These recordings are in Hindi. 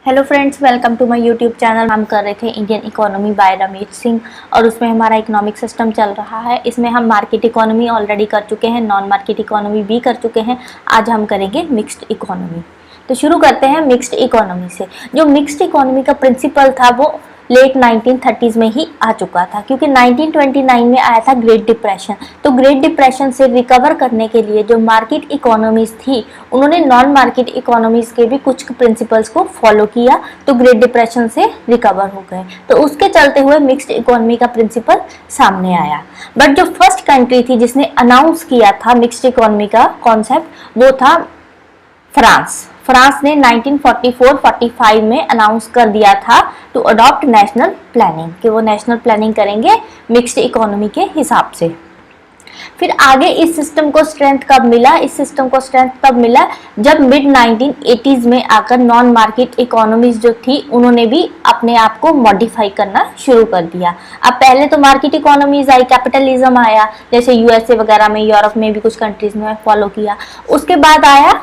Hello friends, welcome to my YouTube channel. हम कर रहे थे Indian economy by Ramesh Singh और उसमें हमारा इकोनॉमिक सिस्टम चल रहा है। इसमें हम मार्केट इकोनॉमी ऑलरेडी कर चुके हैं, नॉन मार्केट इकोनॉमी भी कर चुके हैं। आज हम करेंगे मिक्स्ड इकोनॉमी। तो शुरू करते हैं मिक्स्ड इकोनॉमी से। जो मिक्स्ड इकोनॉमी का प्रिंसिपल था वो लेट 1930s में ही आ चुका था, क्योंकि 1929 में आया था ग्रेट डिप्रेशन। तो ग्रेट डिप्रेशन से रिकवर करने के लिए जो मार्केट इकोनॉमीज थी उन्होंने नॉन मार्केट इकोनॉमीज के भी कुछ प्रिंसिपल्स को फॉलो किया, तो ग्रेट डिप्रेशन से रिकवर हो गए। तो उसके चलते हुए मिक्स्ड इकोनॉमी का प्रिंसिपल सामने आया। बट जो फर्स्ट कंट्री थी जिसने अनाउंस किया था मिक्स्ड इकोनॉमी का कॉन्सेप्ट वो था फ्रांस। फ्रांस ने 1944-45 में अनाउंस कर दिया था टू अडॉप्ट नेशनल प्लानिंग, कि वो नेशनल प्लानिंग करेंगे मिक्स्ड इकोनॉमी के हिसाब से। फिर आगे इस सिस्टम को स्ट्रेंथ कब मिला? इस सिस्टम को स्ट्रेंथ तब मिला जब मिड 1980s में आकर नॉन मार्केट इकोनॉमीज जो थी उन्होंने भी अपने आप को मॉडिफाई करना शुरू कर दिया। अब पहले तो मार्केट इकोनॉमीज आई, कैपिटलिज्म आया, जैसे यूएसए वगैरह में, यूरोप में भी कुछ कंट्रीज में फॉलो किया। उसके बाद आया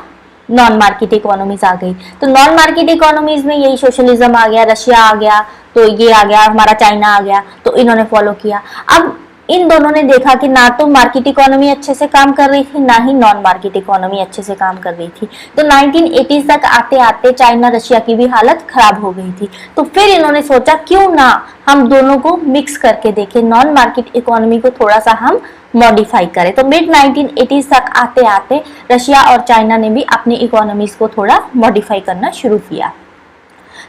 नॉन मार्केट इकोनॉमीज आ गई। तो नॉन मार्केट इकोनॉमीज में यही सोशलिज्म आ गया, रशिया आ गया, तो ये आ गया, हमारा चाइना आ गया, तो इन्होंने फॉलो किया। अब इन दोनों ने देखा कि ना तो मार्केट इकोनॉमी अच्छे से काम कर रही थी, ना ही नॉन मार्केट इकोनॉमी अच्छे से काम कर रही थी। तो 1980s तक आते आते चाइना रशिया की भी हालत खराब हो गई थी। तो फिर इन्होंने सोचा क्यों ना हम दोनों को मिक्स करके देखें, नॉन मार्केट इकोनॉमी को थोड़ा सा हम मॉडिफाई करें। तो मिड 1980s तक आते आते रशिया और चाइना ने भी अपनी इकोनॉमीज को थोड़ा मॉडिफाई करना शुरू किया।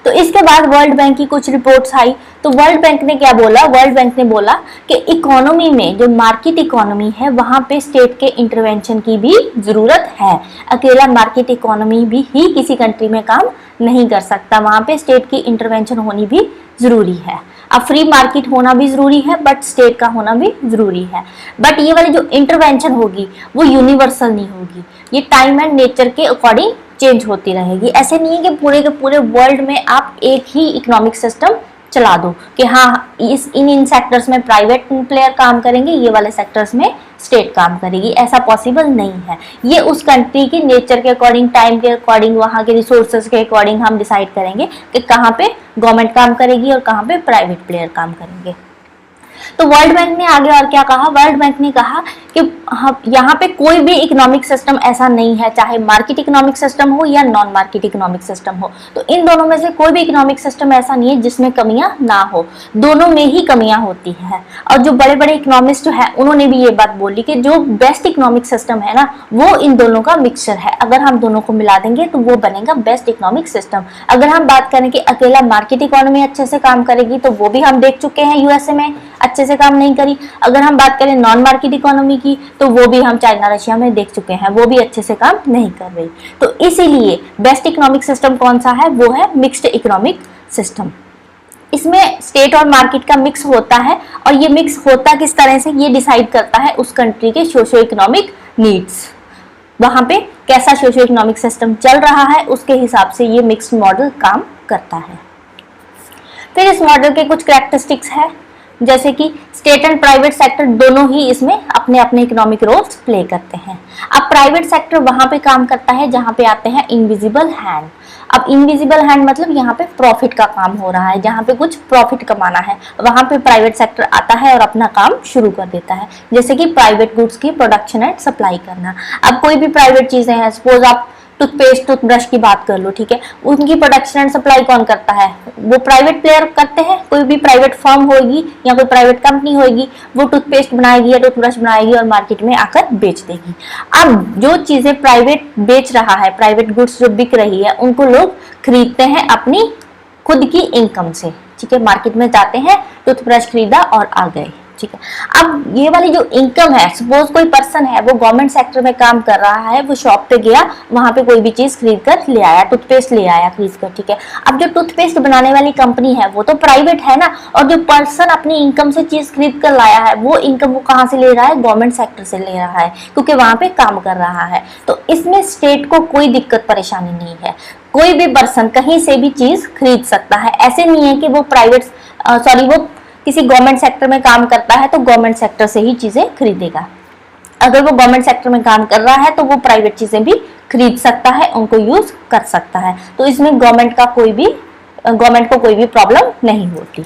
तो इसके बाद वर्ल्ड बैंक की कुछ रिपोर्ट्स आई। तो वर्ल्ड बैंक ने क्या बोला? वर्ल्ड बैंक ने बोला कि इकोनॉमी में जो मार्केट इकोनॉमी है वहां पे स्टेट के इंटरवेंशन की भी जरूरत है। अकेला मार्केट इकोनॉमी भी ही किसी कंट्री में काम नहीं कर सकता, वहां पे स्टेट की इंटरवेंशन होनी भी जरूरी है। अब फ्री मार्केट होना भी जरूरी है, बट स्टेट का होना भी जरूरी है। बट ये वाली जो इंटरवेंशन होगी वो यूनिवर्सल नहीं होगी, ये टाइम एंड नेचर के अकॉर्डिंग चेंज होती रहेगी। ऐसे नहीं है कि पूरे के पूरे वर्ल्ड में आप एक ही इकोनॉमिक सिस्टम चला दो कि हाँ इन सेक्टर्स में प्राइवेट प्लेयर काम करेंगे, ये वाले सेक्टर्स में स्टेट काम करेगी। ऐसा पॉसिबल नहीं है। ये उस कंट्री के नेचर के अकॉर्डिंग, टाइम के अकॉर्डिंग, वहाँ के रिसोर्सेज के अकॉर्डिंग हम डिसाइड करेंगे कि कहाँ पे गवर्नमेंट काम करेगी और कहाँ पे प्राइवेट प्लेयर काम करेंगे। तो वर्ल्ड बैंक ने आगे और क्या कहा? वर्ल्ड बैंक ने कहा कि यहाँ पे कोई भी इकोनॉमिक सिस्टम ऐसा नहीं है, चाहे मार्केट इकोनॉमिक सिस्टम हो या नॉन मार्केट इकोनॉमिक सिस्टम हो, तो इन दोनों में से कोई भी इकोनॉमिक सिस्टम ऐसा नहीं है जिसमें कमियां ना हो, दोनों में ही कमियां होती हैं। और जो बड़े बड़े इकोनॉमिस्ट हैं उन्होंने भी ये बात बोली कि जो बेस्ट इकोनॉमिक सिस्टम है ना वो इन दोनों का मिक्सचर है। अगर हम दोनों को मिला देंगे तो वो बनेगा बेस्ट इकोनॉमिक सिस्टम। अगर हम बात करें कि अकेला मार्केट इकोनॉमी अच्छे से काम करेगी तो वो भी हम देख चुके हैं, यूएसए में अच्छे से काम नहीं करी। अगर हम बात करें नॉन मार्केट इकोनॉमी की तो वो भी हम चाइना रशिया में देख चुके हैं, वो भी अच्छे से काम नहीं कर रही। तो इसीलिए बेस्ट इकोनॉमिक सिस्टम कौन सा है? वो है मिक्स्ड इकोनॉमिक सिस्टम। इसमें स्टेट और मार्केट का मिक्स होता है, और ये मिक्स होता किस तरह से ये डिसाइड करता है उस कंट्री के सोशो इकोनॉमिक नीड्स। वहां पे कैसा सोशो इकोनॉमिक सिस्टम चल रहा है उसके हिसाब से ये मिक्स्ड मॉडल काम करता है। फिर इस मॉडल के कुछ कैरेक्टरिस्टिक्स है, जैसे कि स्टेट एंड प्राइवेट सेक्टर दोनों ही इसमें अपने अपने इकोनॉमिक रोल्स प्ले करते हैं। अब प्राइवेट सेक्टर वहां पे काम करता है जहां पे आते हैं इनविजिबल हैंड। अब इनविजिबल हैंड मतलब यहाँ पे प्रॉफिट का काम हो रहा है, जहाँ पे कुछ प्रॉफिट कमाना है वहां पे प्राइवेट सेक्टर आता है और अपना काम शुरू कर देता है। जैसे कि प्राइवेट गुड्स की प्रोडक्शन एंड सप्लाई करना। अब कोई भी प्राइवेट चीजें हैं, सपोज आप टूथपेस्ट, टूथब्रश की बात कर लो, ठीक है, उनकी प्रोडक्शन एंड सप्लाई कौन करता है? वो प्राइवेट प्लेयर करते हैं। कोई भी प्राइवेट फर्म होगी या कोई प्राइवेट कंपनी होगी, वो टूथपेस्ट बनाएगी या टूथब्रश बनाएगी और मार्केट में आकर बेच देगी। अब जो चीजें प्राइवेट बेच रहा है, प्राइवेट गुड्स जो बिक रही है, उनको लोग खरीदते हैं अपनी खुद की इनकम से, ठीक है। मार्केट में जाते हैं, टूथब्रश खरीदा और आ गए, ठीक है। अब ये वाली जो इनकम है, सपोज कोई पर्सन है वो गवर्नमेंट सेक्टर में काम कर रहा है, वो शॉप पे गया, वहां पे कोई भी चीज खरीद कर ले आया, टूथपेस्ट ले आया खरीद कर, ठीक है। अब जो टूथपेस्ट बनाने वाली कंपनी है वो तो प्राइवेट है ना, और जो पर्सन अपनी इनकम से चीज खरीद कर लाया है वो इनकम वो कहाँ से ले रहा है? गवर्नमेंट सेक्टर से ले रहा है, क्योंकि वहां पे काम कर रहा है। तो इसमें स्टेट को कोई दिक्कत परेशानी नहीं है, कोई भी पर्सन कहीं से भी चीज खरीद सकता है। ऐसे नहीं है कि वो वो किसी गवर्नमेंट सेक्टर में काम करता है तो गवर्नमेंट सेक्टर से ही चीजें खरीदेगा। अगर वो गवर्नमेंट सेक्टर में काम कर रहा है तो वो प्राइवेट चीजें भी खरीद सकता है, उनको यूज कर सकता है। तो इसमें गवर्नमेंट को कोई भी प्रॉब्लम नहीं होती।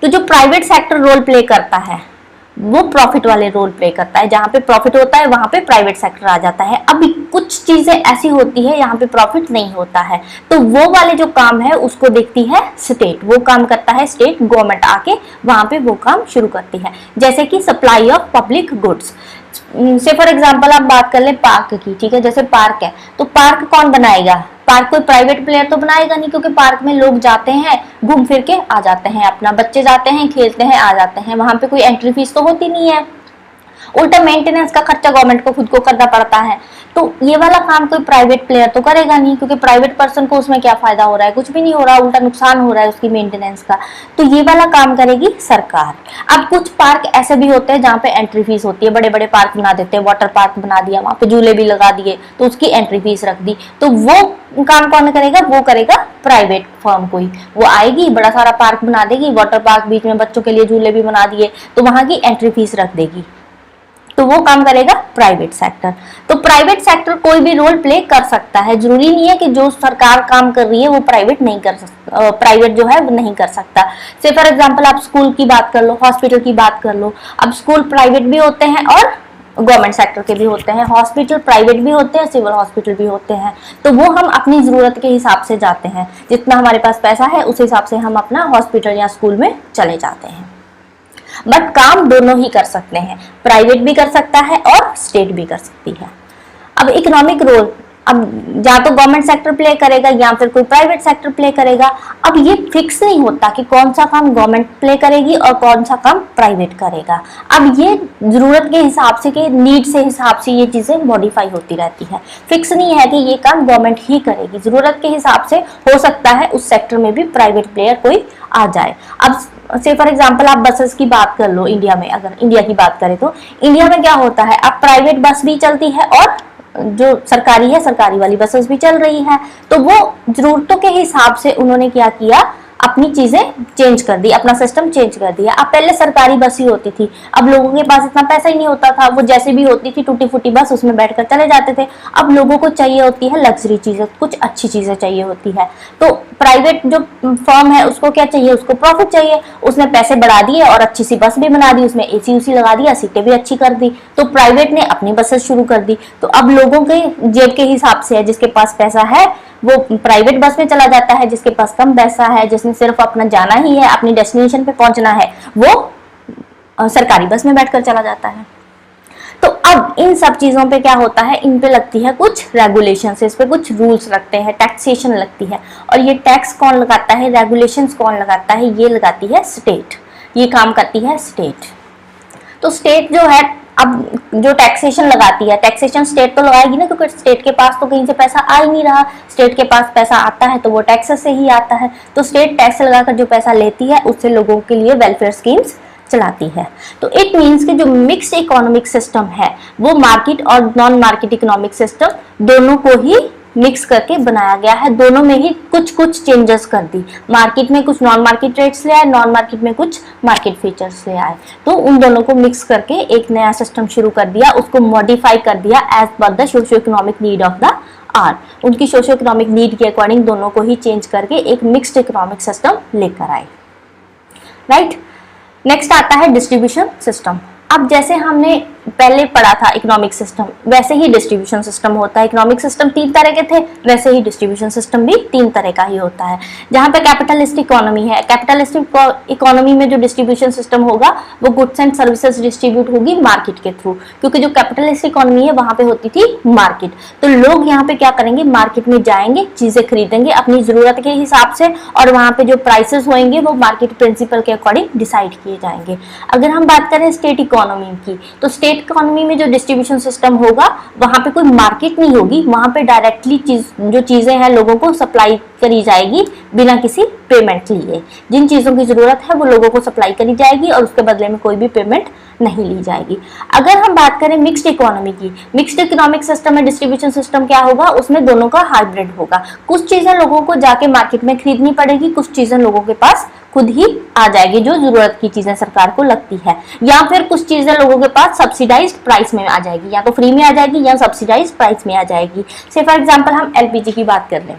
तो जो प्राइवेट सेक्टर रोल प्ले करता है वो प्रॉफिट वाले रोल प्ले करता है। जहां पे प्रॉफिट होता है वहां पे प्राइवेट सेक्टर आ जाता है। अब कुछ चीजें ऐसी होती है यहाँ पे प्रॉफिट नहीं होता है, तो वो वाले जो काम है उसको देखती है स्टेट, वो काम करता है स्टेट, गवर्नमेंट आके वहां पे वो काम शुरू करती है। जैसे कि सप्लाई ऑफ पब्लिक गुड्स, से फॉर एग्जांपल आप बात कर ले पार्क की, ठीक है, जैसे पार्क है तो पार्क कौन बनाएगा? पार्क कोई प्राइवेट प्लेयर तो बनाएगा नहीं, क्योंकि पार्क में लोग जाते हैं, घूम फिर के आ जाते हैं, अपना बच्चे जाते हैं, खेलते हैं, आ जाते हैं, वहां पे कोई एंट्री फीस तो होती नहीं है। उल्टा मेंटेनेंस का खर्चा गवर्नमेंट को खुद को करना पड़ता है। तो ये वाला काम कोई प्राइवेट प्लेयर तो करेगा नहीं, क्योंकि प्राइवेट पर्सन को उसमें क्या फायदा हो रहा है? कुछ भी नहीं हो रहा, उल्टा नुकसान हो रहा है उसकी मेंटेनेंस का। तो ये वाला काम करेगी सरकार। अब कुछ पार्क ऐसे भी होते हैं जहाँ पे एंट्री फीस होती है, बड़े बड़े पार्क बना देते हैं, वाटर पार्क बना दिया, वहां पे झूले भी लगा दिए, तो उसकी एंट्री फीस रख दी। तो वो काम कौन करेगा? वो करेगा प्राइवेट फर्म कोई। वो आएगी, बड़ा सारा पार्क बना देगी, वाटर पार्क, बीच में बच्चों के लिए झूले भी बना दिए, तो वहां की एंट्री फीस रख देगी। तो वो काम करेगा प्राइवेट सेक्टर। तो प्राइवेट सेक्टर कोई भी रोल प्ले कर सकता है, जरूरी नहीं है कि जो सरकार काम कर रही है वो प्राइवेट नहीं कर सकता, प्राइवेट जो है वो नहीं कर सकता। से फॉर एग्जांपल आप स्कूल की बात कर लो, हॉस्पिटल की बात कर लो। अब स्कूल प्राइवेट भी होते हैं और गवर्नमेंट सेक्टर के भी होते हैं, हॉस्पिटल प्राइवेट भी होते हैं, सिविल हॉस्पिटल भी होते हैं। तो वो हम अपनी जरूरत के हिसाब से जाते हैं, जितना हमारे पास पैसा है उस हिसाब से हम अपना हॉस्पिटल या स्कूल में चले जाते हैं। बट काम दोनों ही कर सकते हैं, प्राइवेट भी कर सकता है और स्टेट भी कर सकती है। अब इकोनॉमिक रोल, अब या तो गवर्नमेंट सेक्टर प्ले करेगा या फिर कोई प्राइवेट सेक्टर प्ले करेगा। अब ये फिक्स नहीं होता कि कौन सा काम गवर्नमेंट प्ले करेगी और कौन सा काम प्राइवेट करेगा। अब ये जरूरत के हिसाब से, के नीड से हिसाब से ये चीजें मॉडिफाई होती रहती है। फिक्स नहीं है कि ये काम गवर्नमेंट ही करेगी, जरूरत के हिसाब से हो सकता है उस सेक्टर में भी प्राइवेट प्लेयर कोई आ जाए। अब से फॉर एग्जांपल आप बसेस की बात कर लो, इंडिया में, अगर इंडिया की बात करें तो इंडिया में क्या होता है, अब प्राइवेट बस भी चलती है और जो सरकारी है, सरकारी वाली बसेस भी चल रही है। तो वो जरूरतों के हिसाब से उन्होंने क्या किया, अपनी चीजें चेंज कर दी, अपना सिस्टम चेंज कर दिया। अब पहले सरकारी बस ही होती थी, अब लोगों के पास इतना पैसा ही नहीं होता था, वो जैसे भी होती थी टूटी फूटी बस, उसमें बैठकर चले जाते थे। अब लोगों को चाहिए होती है लग्जरी चीजें, कुछ अच्छी चीजें चाहिए होती है। तो प्राइवेट जो फर्म है उसको क्या चाहिए, उसको प्रॉफिट चाहिए, उसने पैसे बढ़ा दिए और अच्छी सी बस भी बना दी, उसमें एसी उसी लगा दिया, सीटें भी अच्छी कर दी। तो प्राइवेट ने अपनी बसेस शुरू कर दी। तो अब लोगों के जेब के हिसाब से है, जिसके पास पैसा है वो प्राइवेट बस में चला जाता है, जिसके पास कम पैसा है, जिसने सिर्फ अपना जाना ही है, अपनी डेस्टिनेशन पे पहुंचना है, वो सरकारी बस में बैठकर चला जाता है। तो अब इन सब चीजों पे क्या होता है, इन पे लगती है कुछ रेगुलेशंस, इस पे कुछ रूल्स लगते हैं, टैक्सेशन लगती है। और ये टैक्स कौन लगाता है, रेगुलेशंस कौन लगाता है, ये लगाती है स्टेट, ये काम करती है स्टेट। तो स्टेट जो है, अब जो टैक्सेशन लगाती है, टैक्सेशन स्टेट तो लगाएगी ना, क्योंकि स्टेट के पास तो कहीं से पैसा आ ही नहीं रहा, स्टेट के पास पैसा आता है तो वो टैक्सेस से ही आता है। तो स्टेट टैक्स लगाकर जो पैसा लेती है उससे लोगों के लिए वेलफेयर स्कीम्स चलाती है। तो इट मीन्स कि जो मिक्स्ड इकोनॉमिक सिस्टम है वो मार्केट और नॉन मार्केट इकोनॉमिक सिस्टम दोनों को ही मिक्स करके बनाया गया है, दोनों में ही कुछ कुछ चेंजेस कर दी। मार्केट में कुछ नॉन मार्केट रेट्स ले आए, नॉन मार्केट में कुछ मार्केट फीचर्स ले आए। तो उन दोनों को मिक्स करके एक नया सिस्टम शुरू कर दिया, उसको मॉडिफाई कर दिया as per the socio economic need of the hour. उनकी सोशियो इकोनॉमिक नीड के अकॉर्डिंग दोनों को ही चेंज करके एक मिक्स्ड इकोनॉमिक सिस्टम लेकर आए। राइट, नेक्स्ट आता है डिस्ट्रीब्यूशन सिस्टम। अब जैसे हमने पहले पढ़ा था इकोनॉमिक सिस्टम, वैसे ही डिस्ट्रीब्यूशन सिस्टम होता है। इकोनॉमिक सिस्टम 3 तरह के थे, वैसे ही डिस्ट्रीब्यूशन सिस्टम भी 3 तरह का ही होता है। जहाँ पे कैपिटलिस्टिक इकोनॉमी है, कैपिटलिस्टिक इकोनॉमी में जो डिस्ट्रीब्यूशन सिस्टम होगा वो गुड्स एंड सर्विसेज डिस्ट्रीब्यूट होगी मार्केट के थ्रू, क्योंकि जो कैपिटलिस्टिक इकोनॉमी है वहां पे होती थी मार्केट। तो लोग यहाँ पे क्या करेंगे, मार्केट में जाएंगे, चीजें खरीदेंगे अपनी जरूरत के हिसाब से, और वहां पे जो प्राइसेस होंगे वो मार्केट प्रिंसिपल के अकॉर्डिंग डिसाइड किए जाएंगे। अगर हम बात करें स्टेट इकोनॉमी की, तो स्टेट इकोनॉमी में जो डिस्ट्रीब्यूशन सिस्टम होगा वहां पे कोई मार्केट नहीं होगी, वहां पे डायरेक्टली जो चीजें हैं लोगों को सप्लाई करी जाएगी बिना किसी पेमेंट लिए। जिन चीजों की जरूरत है वो लोगों को सप्लाई करी जाएगी और उसके बदले में कोई भी पेमेंट नहीं ली जाएगी। अगर हम बात करें मिक्स्ड इकोनॉमी की, मिक्स्ड इकोनॉमिक सिस्टम में डिस्ट्रीब्यूशन सिस्टम क्या होगा, उसमें दोनों का हाइब्रिड होगा। कुछ चीजें लोगों को जाके मार्केट में खरीदनी पड़ेगी, कुछ चीजें लोगों के पास खुद ही आ जाएगी, जो जरूरत की चीजें सरकार को लगती है, या फिर कुछ चीजें लोगों के पास सब्सिडाइज्ड प्राइस में आ जाएगी, या तो फ्री में आ जाएगी या सब्सिडाइज्ड प्राइस में आ जाएगी। से फॉर एग्जांपल हम एलपीजी की बात कर लें।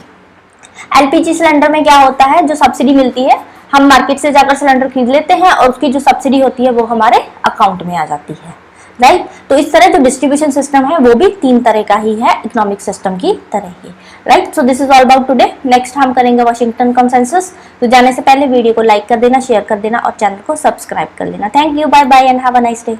एलपीजी सिलेंडर में क्या होता है, जो सब्सिडी मिलती है हम मार्केट से जाकर सिलेंडर खरीद लेते हैं और उसकी जो सब्सिडी होती है वो हमारे अकाउंट में आ जाती है, राइट। तो इस तरह जो डिस्ट्रीब्यूशन सिस्टम है वो भी 3 तरह का ही है, इकोनॉमिक सिस्टम की तरह ही, right. So this is all about today. Next हम करेंगे वाशिंगटन कंसेंसस। तो जाने से पहले वीडियो को लाइक कर देना, शेयर कर देना और चैनल को सब्सक्राइब कर लेना। Thank you, bye bye and have a nice day.